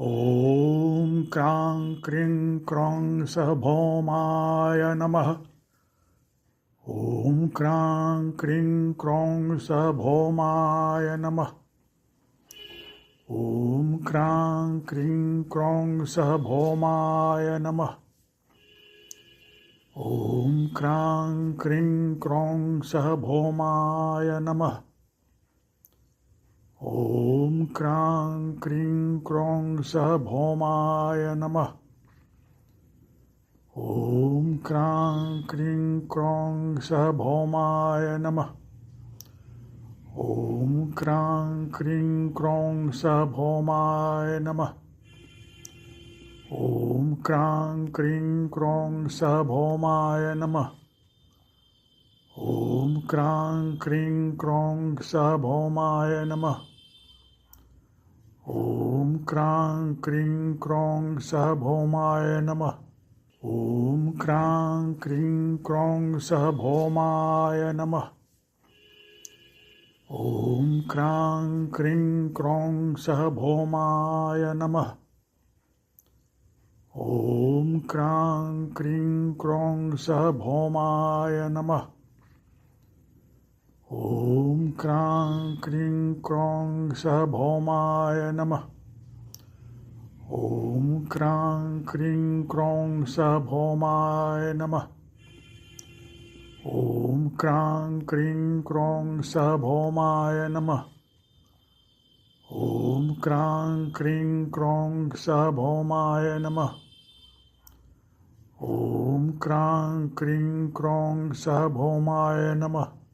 ॐ क्रां क्रीं क्रौं सः भौमाय नमः। ॐ क्रां क्रीं क्रौं सः भौमाय नमः। ॐ क्रां क्रीं क्रौं सः भौमाय नमः। ॐ क्रां क्रीं क्रौं सः भौमाय नमः। ॐ क्रां क्रीं क्रौं सः भौमाय नमः। ॐ क्रां क्रीं क्रौं सः भौमाय नमः। ॐ क्रां क्रीं क्रौं सः भौमाय नमः। ॐ क्रां क्रीं क्रौं सः भौमाय नमः। ॐ क्रां क्रीं क्रौं सः भौमाय नमः। ॐ क्रां क्रीं क्रौं सः भौमाय नमः। ॐ क्रां क्रीं क्रौं सः भौमाय नमः। ॐ क्रां क्रीं क्रौं सः भौमाय नमः। ॐ क्रां क्रीं क्रौं सः भौमाय नमः। ॐ क्रां क्रीं क्रौं सः भौमाय नमः। ॐ क्रां क्रीं क्रौं सः भौमाय नमः। ॐ क्रां क्रीं क्रौं सः भौमाय नमः। ॐ क्रां क्रीं क्रौं सः भौमाय नमः। ॐ क्रां क्रीं क्रौं सः भौमाय नमः।